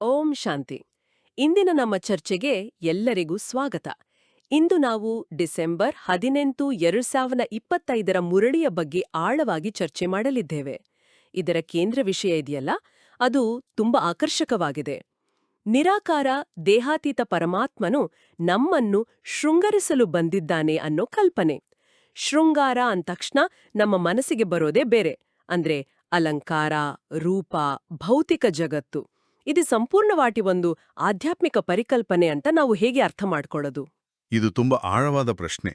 ಓಂ ಶಾಂತಿ. ಇಂದಿನ ನಮ್ಮ ಚರ್ಚೆಗೆ ಎಲ್ಲರಿಗೂ ಸ್ವಾಗತ. ಇಂದು ನಾವು ಡಿಸೆಂಬರ್ 18, 2025ರ ಮುರಳಿಯ ಬಗ್ಗೆ ಆಳವಾಗಿ ಚರ್ಚೆ ಮಾಡಲಿದ್ದೇವೆ. ಇದರ ಕೇಂದ್ರ ವಿಷಯ ಇದೆಯಲ್ಲ, ಅದು ತುಂಬಾ ಆಕರ್ಷಕವಾಗಿದೆ. ನಿರಾಕಾರ ದೇಹಾತೀತ ಪರಮಾತ್ಮನು ನಮ್ಮನ್ನು ಶೃಂಗರಿಸಲು ಬಂದಿದ್ದಾನೆ ಅನ್ನೋ ಕಲ್ಪನೆ. ಶೃಂಗಾರ ಅಂತಕ್ಷಣ ನಮ್ಮ ಮನಸ್ಸಿಗೆ ಬರೋದೇ ಬೇರೆ, ಅಂದ್ರೆ ಅಲಂಕಾರ, ರೂಪ, ಭೌತಿಕ ಜಗತ್ತು. ಇದು ಸಂಪೂರ್ಣವಾಗಿ ಒಂದು ಆಧ್ಯಾತ್ಮಿಕ ಪರಿಕಲ್ಪನೆ ಅಂತ ನಾವು ಹೇಗೆ ಅರ್ಥ ಮಾಡ್ಕೊಳ್ಳೋದು? ಇದು ತುಂಬ ಆಳವಾದ ಪ್ರಶ್ನೆ.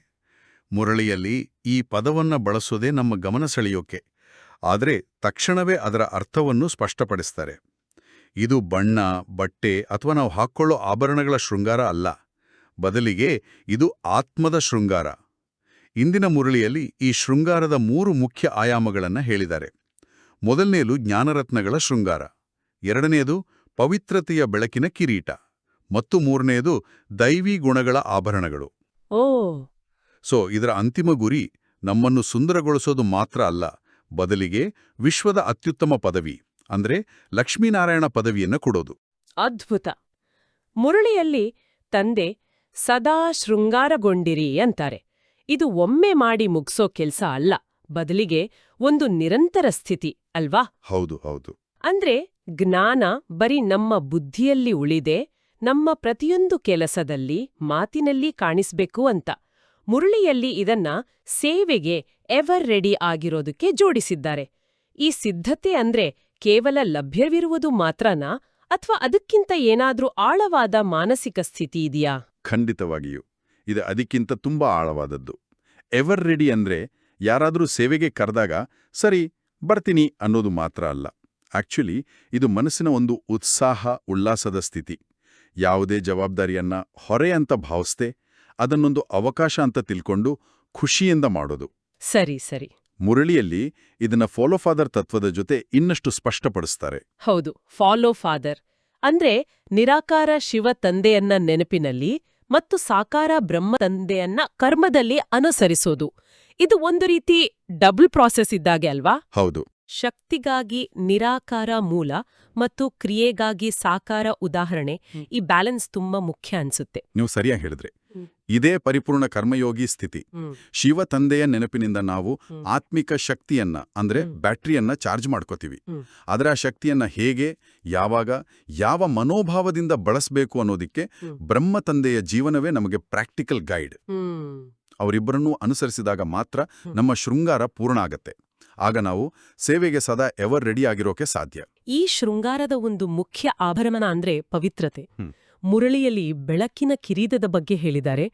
ಮುರಳಿಯಲ್ಲಿ ಈ ಪದವನ್ನ ಬಳಸೋದೇ ನಮ್ಮ ಗಮನ ಸೆಳೆಯೋಕೆ. ಆದರೆ ತಕ್ಷಣವೇ ಅದರ ಅರ್ಥವನ್ನು ಸ್ಪಷ್ಟಪಡಿಸ್ತಾರೆ. ಇದು ಬಣ್ಣ, ಬಟ್ಟೆ ಅಥವಾ ನಾವು ಹಾಕ್ಕೊಳ್ಳೋ ಆಭರಣಗಳ ಶೃಂಗಾರ ಅಲ್ಲ. ಬದಲಿಗೆ ಇದು ಆತ್ಮದ ಶೃಂಗಾರ. ಇಂದಿನ ಮುರಳಿಯಲ್ಲಿ ಈ ಶೃಂಗಾರದ 3 ಮುಖ್ಯ ಆಯಾಮಗಳನ್ನು ಹೇಳಿದ್ದಾರೆ. ಮೊದಲನೇದು ಜ್ಞಾನರತ್ನಗಳ ಶೃಂಗಾರ, ಎರಡನೆಯದು ಪವಿತ್ರತೆಯ ಬೆಳಕಿನ ಕಿರೀಟ, ಮತ್ತು ಮೂರನೆಯದು ದೈವಿ ಗುಣಗಳ ಆಭರಣಗಳು. ಇದರ ಅಂತಿಮ ಗುರಿ ನಮ್ಮನ್ನು ಸುಂದರಗೊಳಿಸೋದು ಮಾತ್ರ ಅಲ್ಲ, ಬದಲಿಗೆ ವಿಶ್ವದ ಅತ್ಯುತ್ತಮ ಪದವಿ ಅಂದ್ರೆ ಲಕ್ಷ್ಮೀನಾರಾಯಣ ಪದವಿಯನ್ನು ಕೊಡೋದು. ಅದ್ಭುತ. ಮುರಳಿಯಲ್ಲಿ ತಂದೆ ಸದಾ ಶೃಂಗಾರಗೊಂಡಿರಿ ಅಂತಾರೆ. ಇದು ಒಮ್ಮೆ ಮಾಡಿ ಮುಗ್ಸೋ ಕೆಲ್ಸ ಅಲ್ಲ, ಬದಲಿಗೆ ಒಂದು ನಿರಂತರ ಸ್ಥಿತಿ ಅಲ್ವಾ? ಹೌದು ಹೌದು. ಅಂದ್ರೆ ಜ್ಞಾನ ಬರೀ ನಮ್ಮ ಬುದ್ಧಿಯಲ್ಲಿ ಉಳಿದೆ, ನಮ್ಮ ಪ್ರತಿಯೊಂದು ಕೆಲಸದಲ್ಲಿ, ಮಾತಿನಲ್ಲಿ ಕಾಣಿಸ್ಬೇಕು ಅಂತ. ಮುರಳಿಯಲ್ಲಿ ಇದನ್ನ ಸೇವೆಗೆ ಎವರ್ ರೆಡಿ ಆಗಿರೋದಕ್ಕೆ ಜೋಡಿಸಿದ್ದಾರೆ. ಈ ಸಿದ್ಧತೆ ಅಂದ್ರೆ ಕೇವಲ ಲಭ್ಯವಿರುವುದು ಮಾತ್ರನಾ, ಅಥವಾ ಅದಕ್ಕಿಂತ ಏನಾದ್ರೂ ಆಳವಾದ ಮಾನಸಿಕ ಸ್ಥಿತಿ ಇದೆಯಾ? ಖಂಡಿತವಾಗಿಯೂ ಇದು ಅದಕ್ಕಿಂತ ತುಂಬಾ ಆಳವಾದದ್ದು. ಎವರ್ ರೆಡಿ ಅಂದ್ರೆ ಯಾರಾದರೂ ಸೇವೆಗೆ ಕರೆದಾಗ ಸರಿ ಬರ್ತೀನಿ ಅನ್ನೋದು ಮಾತ್ರ ಅಲ್ಲ. ಆಕ್ಚುಲಿ ಇದು ಮನಸ್ಸಿನ ಒಂದು ಉತ್ಸಾಹ, ಉಲ್ಲಾಸದ ಸ್ಥಿತಿ. ಯಾವುದೇ ಜವಾಬ್ದಾರಿಯನ್ನ ಹೊರೆ ಅಂತ ಭಾವಿಸ್ದೆ ಅದನ್ನೊಂದು ಅವಕಾಶ ಅಂತ ತಿಳ್ಕೊಂಡು ಖುಷಿಯಿಂದ ಮಾಡೋದು. ಸರಿ ಸರಿ. ಮುರಳಿಯಲ್ಲಿ ಇದನ್ನ ಫಾಲೋ ಫಾದರ್ ತತ್ವದ ಜೊತೆ ಇನ್ನಷ್ಟು ಸ್ಪಷ್ಟಪಡಿಸ್ತಾರೆ. ಹೌದು, ಫಾಲೋ ಫಾದರ್ ಅಂದ್ರೆ ನಿರಾಕಾರ ಶಿವ ತಂದೆಯನ್ನ ನೆನಪಿನಲ್ಲಿ ಮತ್ತು ಸಾಕಾರ ಬ್ರಹ್ಮ ತಂದೆಯನ್ನ ಕರ್ಮದಲ್ಲಿ ಅನುಸರಿಸೋದು. ಇದು ಒಂದು ರೀತಿ ಡಬಲ್ ಪ್ರಾಸೆಸ್ ಇದ್ದಾಗೆ ಅಲ್ವಾ? ಹೌದು. ಶಕ್ತಿಗಾಗಿ ನಿರಾಕಾರ ಮೂಲ ಮತ್ತು ಕ್ರಿಯೆಗಾಗಿ ಸಾಕಾರ ಉದಾಹರಣೆ. ಈ ಬ್ಯಾಲೆನ್ಸ್ ತುಂಬಾ ಮುಖ್ಯ ಅನ್ಸುತ್ತೆ. ನೀವು ಸರಿಯಾಗಿ ಹೇಳಿದ್ರಿ. ಇದೇ ಪರಿಪೂರ್ಣ ಕರ್ಮಯೋಗಿ ಸ್ಥಿತಿ. ಶಿವ ತಂದೆಯ ನೆನಪಿನಿಂದ ನಾವು ಆತ್ಮಿಕ ಶಕ್ತಿಯನ್ನ ಅಂದ್ರೆ ಬ್ಯಾಟ್ರಿಯನ್ನ ಚಾರ್ಜ್ ಮಾಡ್ಕೋತೀವಿ. ಆದರೆ ಆ ಶಕ್ತಿಯನ್ನ ಹೇಗೆ, ಯಾವಾಗ, ಯಾವ ಮನೋಭಾವದಿಂದ ಬಳಸಬೇಕು ಅನ್ನೋದಿಕ್ಕೆ ಬ್ರಹ್ಮ ತಂದೆಯ ಜೀವನವೇ ನಮಗೆ ಪ್ರಾಕ್ಟಿಕಲ್ ಗೈಡ್. ಅವರಿಬ್ಬರನ್ನೂ ಅನುಸರಿಸಿದಾಗ ಮಾತ್ರ ನಮ್ಮ ಶೃಂಗಾರ ಪೂರ್ಣ ಆಗತ್ತೆ. ಆಗ ನಾವು ಸೇವೆಗೆ ಸದಾ ಎವರ್ ರೆಡಿ ಆಗಿರೋಕೆ ಸಾಧ್ಯ. ಈ ಶೃಂಗಾರದ ಒಂದು ಮುಖ್ಯ ಆಭರಣ ಅಂದ್ರೆ ಪವಿತ್ರತೆ. ಮುರಳಿಯಲ್ಲಿ ಬೆಳಕಿನ ಕಿರೀಟದ ಬಗ್ಗೆ ಹೇಳಿದ್ದಾರೆ.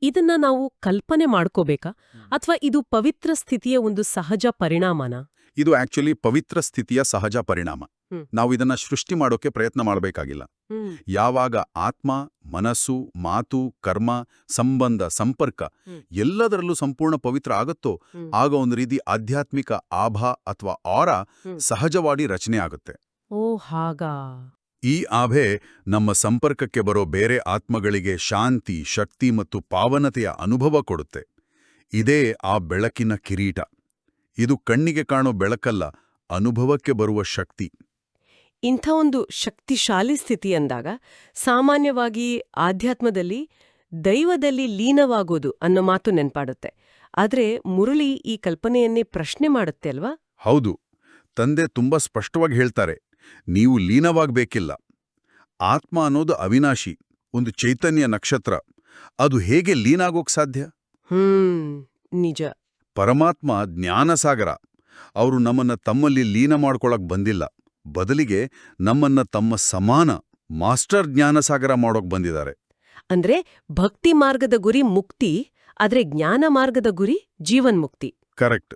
ಇದನ್ನ ನಾವು ಕಲ್ಪನೆ ಮಾಡ್ಕೋಬೇಕಾ, ಅಥವಾ ಇದು ಪವಿತ್ರ ಸ್ಥಿತಿಯ ಒಂದು ಸಹಜ ಪರಿಣಾಮನಾ? ಇದು ಆಕ್ಚುಲಿ ಪವಿತ್ರ ಸ್ಥಿತಿಯ ಸಹಜ ಪರಿಣಾಮ. ನಾವು ಇದನ್ನ ಸೃಷ್ಟಿ ಮಾಡೋಕೆ ಪ್ರಯತ್ನ ಮಾಡಬೇಕಾಗಿಲ್ಲ. ಯಾವಾಗ ಆತ್ಮ, ಮನಸ್ಸು, ಮಾತು, ಕರ್ಮ, ಸಂಬಂಧ, ಸಂಪರ್ಕ ಎಲ್ಲದರಲ್ಲೂ ಸಂಪೂರ್ಣ ಪವಿತ್ರ ಆಗುತ್ತೋ, ಆಗ ಒಂದು ರೀತಿ ಆಧ್ಯಾತ್ಮಿಕ ಆಭಾ ಅಥವಾ ಆರಾ ಸಹಜವಾಗಿ ರಚನೆ ಆಗುತ್ತೆ. ಓ ಹಾಗಾ. ಈ ಆಭೆ ನಮ್ಮ ಸಂಪರ್ಕಕ್ಕೆ ಬರೋ ಬೇರೆ ಆತ್ಮಗಳಿಗೆ ಶಾಂತಿ, ಶಕ್ತಿ ಮತ್ತು ಪಾವನತೆಯ ಅನುಭವ ಕೊಡುತ್ತೆ. ಇದೇ ಆ ಬೆಳಕಿನ ಕಿರೀಟ. ಇದು ಕಣ್ಣಿಗೆ ಕಾಣೋ ಬೆಳಕಲ್ಲ, ಅನುಭವಕ್ಕೆ ಬರುವ ಶಕ್ತಿ. ಇಂಥ ಒಂದು ಶಕ್ತಿಶಾಲಿ ಸ್ಥಿತಿ ಅಂದಾಗ ಸಾಮಾನ್ಯವಾಗಿ ಆಧ್ಯಾತ್ಮದಲ್ಲಿ ದೈವದಲ್ಲಿ ಲೀನವಾಗೋದು ಅನ್ನೋ ಮಾತು ನೆನ್ಪಾಡುತ್ತೆ. ಆದ್ರೆ ಮುರಳಿ ಈ ಕಲ್ಪನೆಯನ್ನೇ ಪ್ರಶ್ನೆ ಮಾಡುತ್ತೆ ಅಲ್ವಾ? ಹೌದು. ತಂದೆ ತುಂಬಾ ಸ್ಪಷ್ಟವಾಗಿ ಹೇಳ್ತಾರೆ, ನೀವು ಲೀನವಾಗಬೇಕಿಲ್ಲ. ಆತ್ಮ ಅನ್ನೋದು ಅವಿನಾಶಿ, ಒಂದು ಚೈತನ್ಯ ನಕ್ಷತ್ರ. ಅದು ಹೇಗೆ ಲೀನಾಗೋಕ್ ಸಾಧ್ಯ? ನಿಜ. ಪರಮಾತ್ಮ ಜ್ಞಾನಸಾಗರ. ಅವರು ನಮ್ಮನ್ನ ತಮ್ಮಲ್ಲಿ ಲೀನ ಮಾಡ್ಕೊಳಕ್ ಬಂದಿಲ್ಲ, ಬದಲಿಗೆ ನಮ್ಮನ್ನ ತಮ್ಮ ಸಮಾನ ಮಾಸ್ಟರ್ ಜ್ಞಾನಸಾಗರ ಮಾಡೋಕ್ ಬಂದಿದ್ದಾರೆ. ಅಂದ್ರೆ ಭಕ್ತಿ ಮಾರ್ಗದ ಗುರಿ ಮುಕ್ತಿ, ಆದ್ರೆ ಜ್ಞಾನ ಮಾರ್ಗದ ಗುರಿ ಜೀವನ್ಮುಕ್ತಿ. ಕರೆಕ್ಟ್.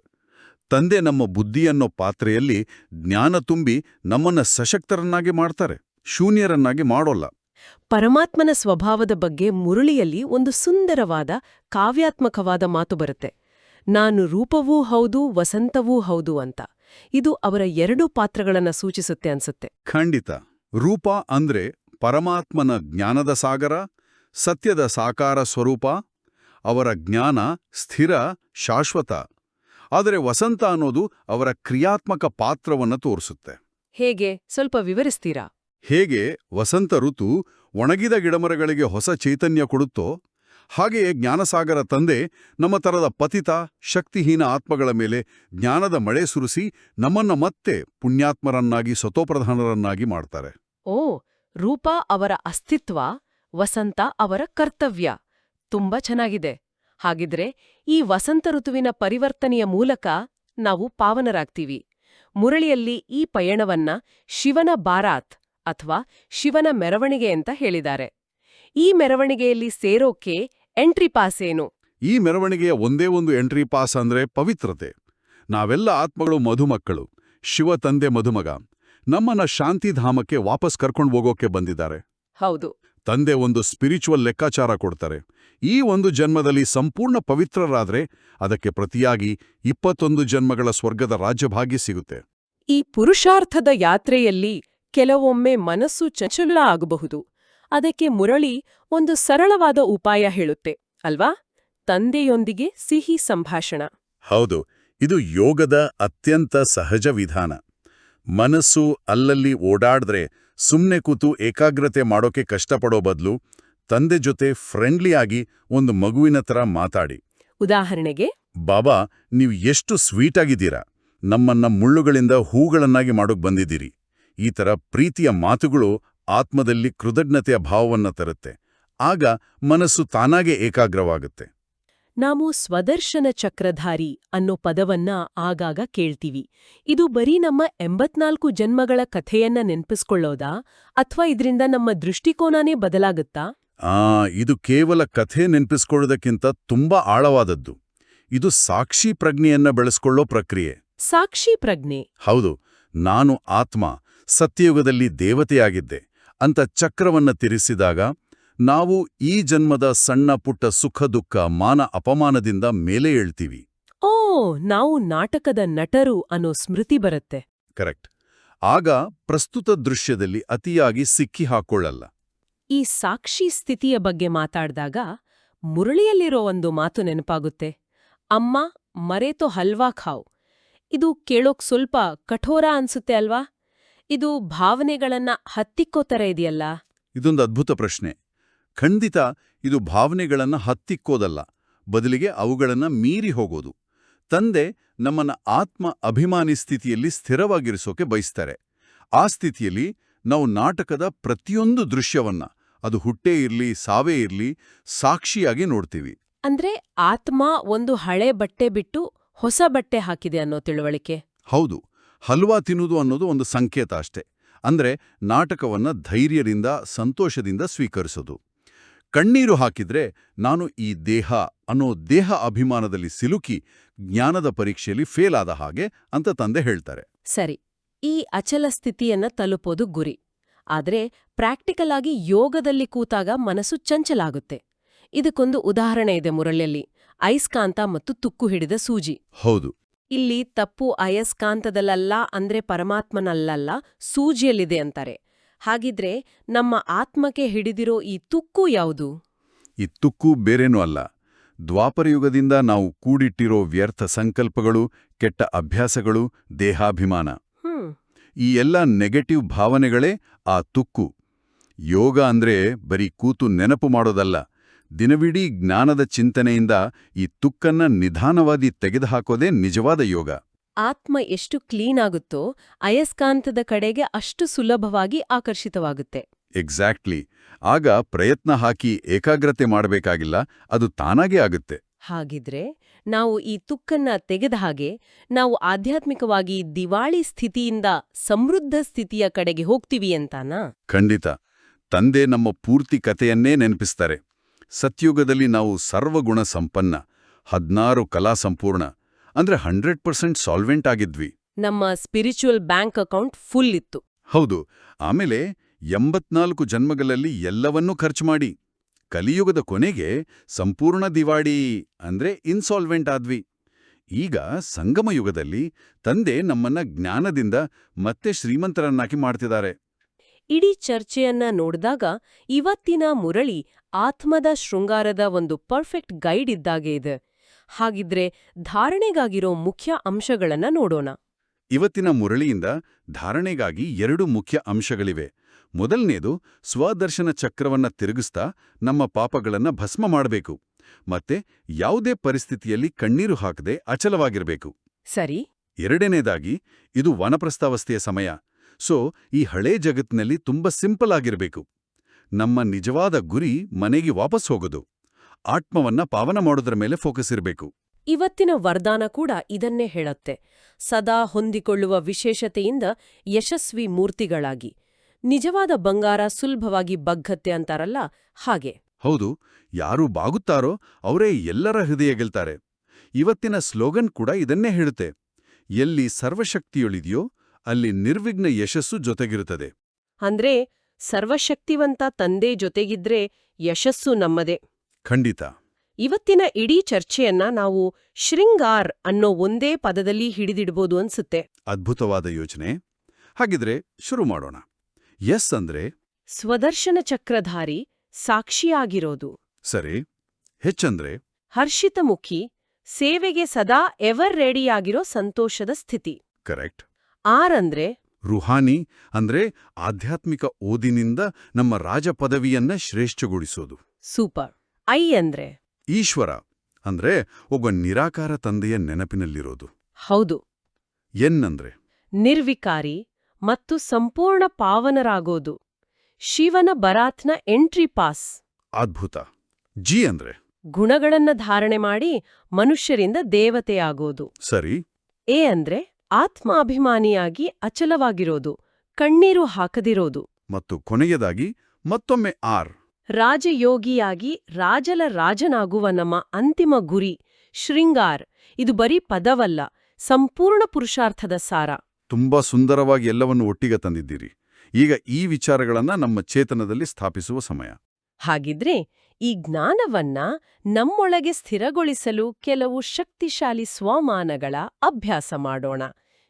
ತಂದೆ ನಮ್ಮ ಬುದ್ಧಿಯನ್ನೋ ಪಾತ್ರೆಯಲ್ಲಿ ಜ್ಞಾನ ತುಂಬಿ ನಮ್ಮನ್ನ ಸಶಕ್ತರನ್ನಾಗಿ ಮಾಡ್ತಾರೆ, ಶೂನ್ಯರನ್ನಾಗಿ ಮಾಡೋಲ್ಲ. ಪರಮಾತ್ಮನ ಸ್ವಭಾವದ ಬಗ್ಗೆ ಮುರಳಿಯಲ್ಲಿ ಒಂದು ಸುಂದರವಾದ ಕಾವ್ಯಾತ್ಮಕವಾದ ಮಾತು ಬರುತ್ತೆ. ನಾನು ರೂಪವೂ ಹೌದು, ವಸಂತವೂ ಹೌದು ಅಂತ. ಇದು ಅವರ 2 ಪಾತ್ರಗಳನ್ನ ಸೂಚಿಸುತ್ತೆ ಅನ್ಸುತ್ತೆ. ಖಂಡಿತ. ರೂಪ ಅಂದ್ರೆ ಪರಮಾತ್ಮನ ಜ್ಞಾನದ ಸಾಗರ, ಸತ್ಯದ ಸಾಕಾರ ಸ್ವರೂಪ. ಅವರ ಜ್ಞಾನ ಸ್ಥಿರ, ಶಾಶ್ವತ. ಆದರೆ ವಸಂತ ಅನ್ನೋದು ಅವರ ಕ್ರಿಯಾತ್ಮಕ ಪಾತ್ರವನ್ನು ತೋರಿಸುತ್ತೆ. ಹೇಗೆ? ಸ್ವಲ್ಪ ವಿವರಿಸ್ತೀರಾ? ಹೇಗೆ ವಸಂತ ಋತು ಒಣಗಿದ ಗಿಡಮರಗಳಿಗೆ ಹೊಸ ಚೈತನ್ಯ ಕೊಡುತ್ತೋ ಹಾಗೆಯೇ ಜ್ಞಾನಸಾಗರ ತಂದೆ ನಮ್ಮ ತರದ ಪತಿತ ಶಕ್ತಿಹೀನ ಆತ್ಮಗಳ ಮೇಲೆ ಜ್ಞಾನದ ಮಳೆ ಸುರಿಸಿ ನಮ್ಮನ್ನ ಮತ್ತೆ ಪುಣ್ಯಾತ್ಮರನ್ನಾಗಿ ಸತೋಪ್ರಧಾನರನ್ನಾಗಿ ಮಾಡ್ತಾರೆ. ಓ, ರೂಪಾ ಅವರ ಅಸ್ತಿತ್ವ, ವಸಂತ ಅವರ ಕರ್ತವ್ಯ. ತುಂಬಾ ಚೆನ್ನಾಗಿದೆ. ಹಾಗಿದ್ರೆ ಈ ವಸಂತ ಋತುವಿನ ಪರಿವರ್ತನೆಯ ಮೂಲಕ ನಾವು ಪಾವನರಾಗ್ತೀವಿ. ಮುರಳಿಯಲ್ಲಿ ಈ ಪಯಣವನ್ನ ಶಿವನ ಬಾರಾತ್ ಅಥವಾ ಶಿವನ ಮೆರವಣಿಗೆ ಅಂತ ಹೇಳಿದ್ದಾರೆ. ಈ ಮೆರವಣಿಗೆಯಲ್ಲಿ ಸೇರೋಕೆ ಎಂಟ್ರಿ ಪಾಸ್ ಏನು? ಈ ಮೆರವಣಿಗೆಯ ಒಂದೇ ಒಂದು ಎಂಟ್ರಿ ಪಾಸ್ ಅಂದ್ರೆ ಪವಿತ್ರತೆ. ನಾವೆಲ್ಲ ಆತ್ಮಗಳು ಮಧುಮಕ್ಕಳು. ಶಿವ ತಂದೆ ಮಧುಮಗ ನಮ್ಮನ್ನ ಶಾಂತಿಧಾಮಕ್ಕೆ ವಾಪಸ್ ಕರ್ಕೊಂಡು ಹೋಗೋಕೆ ಬಂದಿದ್ದಾರೆ. ಹೌದು. ತಂದೆ ಒಂದು ಸ್ಪಿರಿಚುವಲ್ ಲೆಕ್ಕಾಚಾರ ಕೊಡ್ತಾರೆ. ಈ ಒಂದು ಜನ್ಮದಲ್ಲಿ ಸಂಪೂರ್ಣ ಪವಿತ್ರರಾದ್ರೆ ಅದಕ್ಕೆ ಪ್ರತಿಯಾಗಿ 21 ಜನ್ಮಗಳ ಸ್ವರ್ಗದ ರಾಜ್ಯಭಾಗ್ಯ ಸಿಗುತ್ತೆ. ಈ ಪುರುಷಾರ್ಥದ ಯಾತ್ರೆಯಲ್ಲಿ ಕೆಲವೊಮ್ಮೆ ಮನಸ್ಸು ಚಂಚಲ ಆಗಬಹುದು. ಅದಕ್ಕೆ ಮುರಳಿ ಒಂದು ಸರಳವಾದ ಉಪಾಯ ಹೇಳುತ್ತೆ ಅಲ್ವಾ? ತಂದೆಯೊಂದಿಗೆ ಸಿಹಿ ಸಂಭಾಷಣ. ಹೌದು, ಇದು ಯೋಗದ ಅತ್ಯಂತ ಸಹಜ ವಿಧಾನ. ಮನಸ್ಸು ಅಲ್ಲಲ್ಲಿ ಓಡಾಡ್ದ್ರೆ ಸುಮ್ನೆ ಕೂತು ಏಕಾಗ್ರತೆ ಮಾಡೋಕೆ ಕಷ್ಟಪಡೋ ಬದಲು ತಂದೆ ಜೊತೆ ಫ್ರೆಂಡ್ಲಿಯಾಗಿ ಒಂದು ಮಗುವಿನ ಥರ ಮಾತಾಡಿ. ಉದಾಹರಣೆಗೆ, ಬಾಬಾ, ನೀವು ಎಷ್ಟು ಸ್ವೀಟ್ ಆಗಿದ್ದೀರಾ, ನಮ್ಮನ್ನ ಮುಳ್ಳುಗಳಿಂದ ಹೂಗಳನ್ನಾಗಿ ಮಾಡೋಕ್ ಬಂದಿದ್ದೀರಿ. ಈ ಥರ ಪ್ರೀತಿಯ ಮಾತುಗಳು ಆತ್ಮದಲ್ಲಿ ಕೃತಜ್ಞತೆಯ ಭಾವವನ್ನ ತರುತ್ತೆ. ಆಗ ಮನಸ್ಸು ತಾನಾಗೆ ಏಕಾಗ್ರವಾಗುತ್ತೆ. ನಾವು ಸ್ವದರ್ಶನ ಚಕ್ರಧಾರಿ ಅನ್ನೋ ಪದವನ್ನ ಆಗಾಗ ಕೇಳ್ತೀವಿ. ಇದು ಬರೀ ನಮ್ಮ 84 ಜನ್ಮಗಳ ಕಥೆಯನ್ನ ನೆನ್ಪಿಸ್ಕೊಳ್ಳೋದಾ ಅಥವಾ ಇದರಿಂದ ನಮ್ಮ ದೃಷ್ಟಿಕೋನನೇ ಬದಲಾಗುತ್ತಾ? ಇದು ಕೇವಲ ಕಥೆ ನೆನ್ಪಿಸ್ಕೊಳ್ಳೋದಕ್ಕಿಂತ ತುಂಬಾ ಆಳವಾದದ್ದು. ಇದು ಸಾಕ್ಷಿ ಪ್ರಜ್ಞೆಯನ್ನ ಬೆಳೆಸ್ಕೊಳ್ಳೋ ಪ್ರಕ್ರಿಯೆ. ಸಾಕ್ಷಿ ಪ್ರಜ್ಞೆ? ಹೌದು. ನಾನು ಆತ್ಮ, ಸತ್ಯಯುಗದಲ್ಲಿ ದೇವತೆಯಾಗಿದ್ದೆ ಅಂತ ಚಕ್ರವನ್ನ ತಿರುಗಿಸಿದಾಗ ನಾವು ಈ ಜನ್ಮದ ಸಣ್ಣ ಪುಟ್ಟ ಸುಖ ದುಃಖ ಮಾನ ಅಪಮಾನದಿಂದ ಮೇಲೆ ಏಳ್ತೀವಿ. ಓ, ನಾವು ನಾಟಕದ ನಟರು ಅನ್ನೋ ಸ್ಮೃತಿ ಬರುತ್ತೆ. ಕರೆಕ್ಟ್. ಆಗ ಪ್ರಸ್ತುತ ದೃಶ್ಯದಲ್ಲಿ ಅತಿಯಾಗಿ ಸಿಕ್ಕಿ ಹಾಕೊಳ್ಳಲ್ಲ. ಈ ಸಾಕ್ಷಿ ಸ್ಥಿತಿಯ ಬಗ್ಗೆ ಮಾತಾಡ್ದಾಗ ಮುರಳಿಯಲ್ಲಿರೋ ಒಂದು ಮಾತು ನೆನಪಾಗುತ್ತೆ. ಅಮ್ಮ, ಮರೆತೋ ಹಲ್ವಾ ಖಾವ್. ಇದು ಕೇಳೋಕ್ ಸ್ವಲ್ಪ ಕಠೋರ ಅನ್ಸುತ್ತೆ ಅಲ್ವಾ? ಇದು ಭಾವನೆಗಳನ್ನ ಹತ್ತಿಕ್ಕೋತರ ಇದೆಯಲ್ಲ? ಇದೊಂದು ಅದ್ಭುತ ಪ್ರಶ್ನೆ. ಖಂಡಿತ ಇದು ಭಾವನೆಗಳನ್ನ ಹತ್ತಿಕ್ಕೋದಲ್ಲ, ಬದಲಿಗೆ ಅವುಗಳನ್ನ ಮೀರಿ ಹೋಗೋದು. ತಂದೆ ನಮ್ಮನ್ನ ಆತ್ಮ ಅಭಿಮಾನಿ ಸ್ಥಿತಿಯಲ್ಲಿ ಸ್ಥಿರವಾಗಿರಿಸೋಕೆ ಬಯಸ್ತಾರೆ. ಆ ಸ್ಥಿತಿಯಲ್ಲಿ ನಾವು ನಾಟಕದ ಪ್ರತಿಯೊಂದು ದೃಶ್ಯವನ್ನ, ಅದು ಹುಟ್ಟೇ ಇರ್ಲಿ ಸಾವೇ ಇರ್ಲಿ, ಸಾಕ್ಷಿಯಾಗಿ ನೋಡ್ತೀವಿ. ಅಂದ್ರೆ ಆತ್ಮ ಒಂದು ಹಳೆ ಬಟ್ಟೆ ಬಿಟ್ಟು ಹೊಸ ಬಟ್ಟೆ ಹಾಕಿದೆ ಅನ್ನೋ ತಿಳುವಳಿಕೆ. ಹೌದು. ಹಲ್ವಾ ತಿನ್ನುವುದು ಅನ್ನೋದು ಒಂದು ಸಂಕೇತ ಅಷ್ಟೆ. ಅಂದ್ರೆ ನಾಟಕವನ್ನ ಧೈರ್ಯದಿಂದ ಸಂತೋಷದಿಂದ ಸ್ವೀಕರಿಸೋದು. ಕಣ್ಣೀರು ಹಾಕಿದ್ರೆ ನಾನು ಈ ದೇಹ ಅನ್ನೋ ದೇಹ ಅಭಿಮಾನದಲ್ಲಿ ಸಿಲುಕಿ ಜ್ಞಾನದ ಪರೀಕ್ಷೆಯಲ್ಲಿ ಫೇಲ್ ಆದ ಹಾಗೆ ಅಂತ ತಂದೆ ಹೇಳ್ತಾರೆ. ಸರಿ, ಈ ಅಚಲ ಸ್ಥಿತಿಯನ್ನ ತಲುಪೋದು ಗುರಿ. ಆದ್ರೆ ಪ್ರಾಕ್ಟಿಕಲ್ ಆಗಿ ಯೋಗದಲ್ಲಿ ಕೂತಾಗ ಮನಸ್ಸು ಚಂಚಲಾಗುತ್ತೆ. ಇದಕ್ಕೊಂದು ಉದಾಹರಣೆ ಇದೆ ಮುರಳಿಯಲ್ಲಿ. ಅಯಸ್ಕಾಂತ ಮತ್ತು ತುಕ್ಕು ಹಿಡಿದ ಸೂಜಿ. ಹೌದು. ಇಲ್ಲಿ ತಪ್ಪು ಅಯಸ್ಕಾಂತದಲ್ಲಲ್ಲ, ಅಂದ್ರೆ ಪರಮಾತ್ಮನಲ್ಲಲ್ಲ, ಸೂಜಿಯಲ್ಲಿದೆ ಅಂತಾರೆ. ಹಾಗಿದ್ರೆ ನಮ್ಮ ಆತ್ಮಕ್ಕೆ ಹಿಡಿದಿರೋ ಈ ತುಕ್ಕು ಯಾವುದು? ಈ ತುಕ್ಕು ಬೇರೇನೂ ಅಲ್ಲ. ದ್ವಾಪರಯುಗದಿಂದ ನಾವು ಕೂಡಿಟ್ಟಿರೋ ವ್ಯರ್ಥ ಸಂಕಲ್ಪಗಳು, ಕೆಟ್ಟ ಅಭ್ಯಾಸಗಳು, ದೇಹಾಭಿಮಾನ. ಈ ಎಲ್ಲ ನೆಗೆಟಿವ್ ಭಾವನೆಗಳೇ ಆ ತುಕ್ಕು. ಯೋಗ ಅಂದ್ರೆ ಬರೀ ಕೂತು ನೆನಪು ಮಾಡೋದಲ್ಲ. ದಿನವಿಡೀ ಜ್ಞಾನದ ಚಿಂತನೆಯಿಂದ ಈ ತುಕ್ಕನ್ನ ನಿಧಾನವಾಗಿ ತೆಗೆದುಹಾಕೋದೇ ನಿಜವಾದ ಯೋಗ. ಆತ್ಮ ಎಷ್ಟು ಕ್ಲೀನ್ ಆಗುತ್ತೋ ಅಯಸ್ಕಾಂತದ ಕಡೆಗೆ ಅಷ್ಟು ಸುಲಭವಾಗಿ ಆಕರ್ಷಿತವಾಗುತ್ತೆ. ಎಕ್ಸಾಕ್ಟ್ಲಿ. ಆಗ ಪ್ರಯತ್ನ ಹಾಕಿ ಏಕಾಗ್ರತೆ ಮಾಡಬೇಕಾಗಿಲ್ಲ, ಅದು ತಾನಾಗೇ ಆಗುತ್ತೆ. ಹಾಗಿದ್ರೆ ನಾವು ಈ ತುಕ್ಕನ್ನ ತೆಗೆದ ಹಾಗೆ ನಾವು ಆಧ್ಯಾತ್ಮಿಕವಾಗಿ ದಿವಾಳಿ ಸ್ಥಿತಿಯಿಂದ ಸಮೃದ್ಧ ಸ್ಥಿತಿಯ ಕಡೆಗೆ ಹೋಗ್ತೀವಿ ಅಂತಾನಾ? ಖಂಡಿತ. ತಂದೆ ನಮ್ಮ ಪೂರ್ತಿ ಕಥೆಯನ್ನೇ ನೆನಪಿಸ್ತಾರೆ. ಸತ್ಯುಗದಲ್ಲಿ ನಾವು ಸರ್ವಗುಣ ಸಂಪನ್ನ, 16 ಕಲಾ ಸಂಪೂರ್ಣ, ಅಂದ್ರೆ 100% ಸಾಲ್ವೆಂಟ್ ಆಗಿದ್ವಿ. ನಮ್ಮ ಸ್ಪಿರಿಚುವಲ್ ಬ್ಯಾಂಕ್ ಅಕೌಂಟ್ ಫುಲ್ ಇತ್ತು. ಹೌದು. ಆಮೇಲೆ 84 ಜನ್ಮಗಳಲ್ಲಿ ಎಲ್ಲವನ್ನೂ ಖರ್ಚು ಮಾಡಿ ಕಲಿಯುಗದ ಕೊನೆಗೆ ಸಂಪೂರ್ಣ ದಿವಾಡಿ ಅಂದ್ರೆ ಇನ್ಸಾಲ್ವೆಂಟ್ ಆದ್ವಿ. ಈಗ ಸಂಗಮ ಯುಗದಲ್ಲಿ ತಂದೆ ನಮ್ಮನ್ನ ಜ್ಞಾನದಿಂದ ಮತ್ತೆ ಶ್ರೀಮಂತರನ್ನಾಗಿ ಮಾಡ್ತಿದ್ದಾರೆ. ಇಡೀ ಚರ್ಚೆಯನ್ನ ನೋಡಿದಾಗ ಇವತ್ತಿನ ಮುರಳಿ ಆತ್ಮದ ಶೃಂಗಾರದ ಒಂದು ಪರ್ಫೆಕ್ಟ್ ಗೈಡ್ ಇದ್ದಾಗೆ ಇದೆ. ಹಾಗಿದ್ರೆ ಧಾರಣೆಗಾಗಿರೋ ಮುಖ್ಯ ಅಂಶಗಳನ್ನ ನೋಡೋಣ. ಇವತ್ತಿನ ಮುರಳಿಯಿಂದ ಧಾರಣೆಗಾಗಿ 2 ಮುಖ್ಯ ಅಂಶಗಳಿವೆ. ಮೊದಲನೇದು ಸ್ವದರ್ಶನ ಚಕ್ರವನ್ನ ತಿರುಗಿಸ್ತಾ ನಮ್ಮ ಪಾಪಗಳನ್ನ ಭಸ್ಮ ಮಾಡಬೇಕು. ಮತ್ತೆ ಯಾವುದೇ ಪರಿಸ್ಥಿತಿಯಲ್ಲಿ ಕಣ್ಣೀರು ಹಾಕದೆ ಅಚಲವಾಗಿರಬೇಕು. ಸರಿ. ಎರಡನೇದಾಗಿ, ಇದು ವಾನಪ್ರಸ್ಥಾವಸ್ಥೆಯ ಸಮಯ. ಸೊ ಈ ಹಳೇ ಜಗತ್ತಿನಲ್ಲಿ ತುಂಬ ಸಿಂಪಲ್ ಆಗಿರಬೇಕು. ನಮ್ಮ ನಿಜವಾದ ಗುರಿ ಮನೆಗೆ ವಾಪಸ್ ಹೋಗೋದು. ಆತ್ಮವನ್ನ ಪಾವನ ಮಾಡೋದ್ರ ಮೇಲೆ ಫೋಕಸ್ ಇರಬೇಕು. ಇವತ್ತಿನ ವರದಾನ ಕೂಡ ಇದನ್ನೇ ಹೇಳುತ್ತೆ. ಸದಾ ಹೊಂದಿಕೊಳ್ಳುವ ವಿಶೇಷತೆಯಿಂದ ಯಶಸ್ವಿ ಮೂರ್ತಿಗಳಾಗಿ. ನಿಜವಾದ ಬಂಗಾರ ಸುಲಭವಾಗಿ ಬಗ್ಗತ್ತೆ ಅಂತಾರಲ್ಲ, ಹಾಗೆ. ಹೌದು, ಯಾರು ಬಾಗುತ್ತಾರೋ ಅವರೇ ಎಲ್ಲರ ಹೃದಯ ಗೆಲ್ತಾರೆ. ಇವತ್ತಿನ ಸ್ಲೋಗನ್ ಕೂಡ ಇದನ್ನೇ ಹೇಳುತ್ತೆ. ಎಲ್ಲಿ ಸರ್ವಶಕ್ತಿಯೊಳಿದೆಯೋ ಅಲ್ಲಿ ನಿರ್ವಿಘ್ನ ಯಶಸ್ಸು ಜೊತೆಗಿರುತ್ತದೆ. ಅಂದ್ರೆ ಸರ್ವಶಕ್ತಿವಂತ ತಂದೆ ಜೊತೆಗಿದ್ರೆ ಯಶಸ್ಸು ನಮ್ಮದೇ. ಖಂಡಿತ. ಇವತ್ತಿನ ಇಡೀ ಚರ್ಚೆಯನ್ನ ನಾವು ಶೃಂಗಾರ್ ಅನ್ನೋ ಒಂದೇ ಪದದಲ್ಲಿ ಹಿಡಿದಿಡ್ಬೋದು ಅನ್ಸುತ್ತೆ. ಅದ್ಭುತವಾದ ಯೋಚನೆ. ಹಾಗಿದ್ರೆ ಶುರು ಮಾಡೋಣ. ಎಸ್ ಅಂದ್ರೆ ಸ್ವದರ್ಶನ ಚಕ್ರಧಾರಿ, ಸಾಕ್ಷಿಯಾಗಿರೋದು. ಸರಿ. ಹೆಚ್ಚಂದ್ರೆ ಹರ್ಷಿತಮುಖಿ, ಸೇವೆಗೆ ಸದಾ ಎವರ್ ರೆಡಿಯಾಗಿರೋ ಸಂತೋಷದ ಸ್ಥಿತಿ. ಕರೆಕ್ಟ್. ಆರಂದ್ರೆ ರುಹಾನಿ ಅಂದ್ರೆ ಆಧ್ಯಾತ್ಮಿಕ ಓದಿನಿಂದ ನಮ್ಮ ರಾಜ ಪದವಿಯನ್ನ ಶ್ರೇಷ್ಠಗೊಳಿಸೋದು. ಸೂಪರ್. ಐ ಅಂದ್ರೆ ಈಶ್ವರ ಅಂದ್ರೆ ಒಬ್ಬ ನಿರಾಕಾರ ತಂದೆಯ ನೆನಪಿನಲ್ಲಿರೋದು. ಹೌದು. ಎನ್ ಅಂದ್ರೆ ನಿರ್ವಿಕಾರಿ ಮತ್ತು ಸಂಪೂರ್ಣ ಪಾವನರಾಗೋದು. ಶಿವನ ಬರಾತ್ನ ಎಂಟ್ರಿ ಪಾಸ್. ಅದ್ಭುತ. ಜಿ ಅಂದ್ರೆ ಗುಣಗಳನ್ನ ಧಾರಣೆ ಮಾಡಿ ಮನುಷ್ಯರಿಂದ ದೇವತೆಯಾಗೋದು. ಸರಿ. ಎ ಅಂದ್ರೆ ಆತ್ಮಾಭಿಮಾನಿಯಾಗಿ ಅಚಲವಾಗಿರೋದು, ಕಣ್ಣೀರು ಹಾಕದಿರೋದು. ಮತ್ತು ಕೊನೆಯದಾಗಿ ಮತ್ತೊಮ್ಮೆ ಆರ್. ರಾಜಯೋಗಿಯಾಗಿ ರಾಜಲ ರಾಜನಾಗುವ ನಮ್ಮ ಅಂತಿಮ ಗುರಿ ಶೃಂಗಾರ್. ಇದು ಬರೀ ಪದವಲ್ಲ, ಸಂಪೂರ್ಣ ಪುರುಷಾರ್ಥದ ಸಾರ. ತುಂಬಾ ಸುಂದರವಾಗಿ ಎಲ್ಲವನ್ನು ಒಟ್ಟಿಗೆ ತಂದಿದ್ದೀರಿ. ಈಗ ಈ ವಿಚಾರಗಳನ್ನ ನಮ್ಮ ಚೇತನದಲ್ಲಿ ಸ್ಥಾಪಿಸುವ ಸಮಯ. ಹಾಗಿದ್ರೆ ಈ ಜ್ಞಾನವನ್ನ ನಮ್ಮೊಳಗೆ ಸ್ಥಿರಗೊಳಿಸಲು ಕೆಲವು ಶಕ್ತಿಶಾಲಿ ಸ್ವಮಾನಗಳ ಅಭ್ಯಾಸ ಮಾಡೋಣ.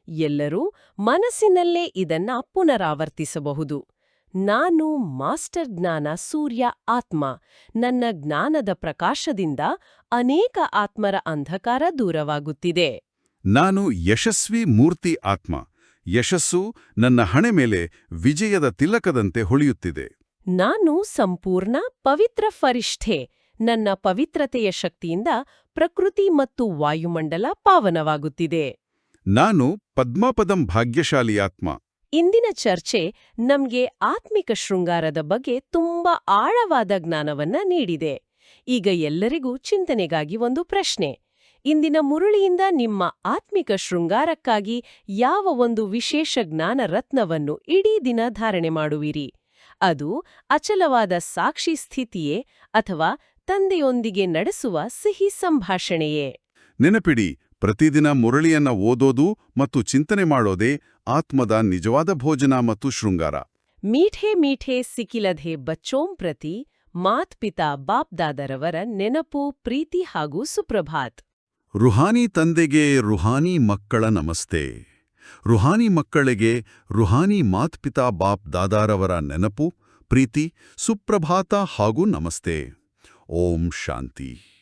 ಎಲ್ಲರೂ ಮನಸ್ಸಿನಲ್ಲೇ ಇದನ್ನ ಪುನರಾವರ್ತಿಸಬಹುದು. ನಾನು ಮಾಸ್ಟರ್ ಜ್ಞಾನ ಸೂರ್ಯ ಆತ್ಮ. ನನ್ನ ಜ್ಞಾನದ ಪ್ರಕಾಶದಿಂದ ಅನೇಕ ಆತ್ಮರ ಅಂಧಕಾರ ದೂರವಾಗುತ್ತಿದೆ. ನಾನು ಯಶಸ್ವಿ ಮೂರ್ತಿ ಆತ್ಮ. ಯಶಸ್ಸು ನನ್ನ ಹಣೆ ಮೇಲೆ ವಿಜಯದ ತಿಲಕದಂತೆ ಹೊಳೆಯುತ್ತಿದೆ. ನಾನು ಸಂಪೂರ್ಣ ಪವಿತ್ರ ಫರಿಷ್ಠೆ. ನನ್ನ ಪವಿತ್ರತೆಯ ಶಕ್ತಿಯಿಂದ ಪ್ರಕೃತಿ ಮತ್ತು ವಾಯುಮಂಡಲ ಪಾವನವಾಗುತ್ತಿದೆ. ನಾನು ಪದ್ಮಾಪದಂ ಭಾಗ್ಯಶಾಲಿ ಆತ್ಮ. ಇಂದಿನ ಚರ್ಚೆ ನಮ್ಗೆ ಆತ್ಮಿಕ ಶೃಂಗಾರದ ಬಗ್ಗೆ ತುಂಬಾ ಆಳವಾದ ಜ್ಞಾನವನ್ನ ನೀಡಿದೆ. ಈಗ ಎಲ್ಲರಿಗೂ ಚಿಂತನೆಗಾಗಿ ಒಂದು ಪ್ರಶ್ನೆ. ಇಂದಿನ ಮುರಳಿಯಿಂದ ನಿಮ್ಮ ಆತ್ಮಿಕ ಶೃಂಗಾರಕ್ಕಾಗಿ ಯಾವ ಒಂದು ವಿಶೇಷ ಜ್ಞಾನ ರತ್ನವನ್ನು ಇಡೀ ದಿನ ಧಾರಣೆ ಮಾಡುವಿರಿ? ಅದು ಅಚಲವಾದ ಸಾಕ್ಷಿ ಸ್ಥಿತಿಯೇ ಅಥವಾ ತಂದೆಯೊಂದಿಗೆ ನಡೆಸುವ ಸಿಹಿ ಸಂಭಾಷಣೆಯೇ? ನೆನಪಿಡಿ, ಪ್ರತಿದಿನ ಮುರಳಿಯನ್ನ ಓದೋದು ಮತ್ತು ಚಿಂತನೆ ಮಾಡೋದೇ ಆತ್ಮದ ನಿಜವಾದ ಭೋಜನ ಮತ್ತು ಶೃಂಗಾರ. ಮೀಠೆ ಮೀಠೆ ಸಿಕ್ಕಿಲಧೆ ಬಚ್ಚೋಂ ಪ್ರತಿ ಮಾತ್ ಪಿತಾ ಬಾಪ್ ದಾದರವರ ನೆನಪು, ಪ್ರೀತಿ ಹಾಗೂ ಸುಪ್ರಭಾತ್. ರುಹಾನಿ ತಂದೆಗೆ ರುಹಾನಿ ಮಕ್ಕಳ ನಮಸ್ತೆ. ರುಹಾನಿ ಮಕ್ಕಳಿಗೆ ರುಹಾನಿ ಮಾತ್ಪಿತಾ ಬಾಪ್ ದಾದಾರವರ ನೆನಪು, ಪ್ರೀತಿ, ಸುಪ್ರಭಾತ ಹಾಗೂ ನಮಸ್ತೆ. ಓಂ ಶಾಂತಿ.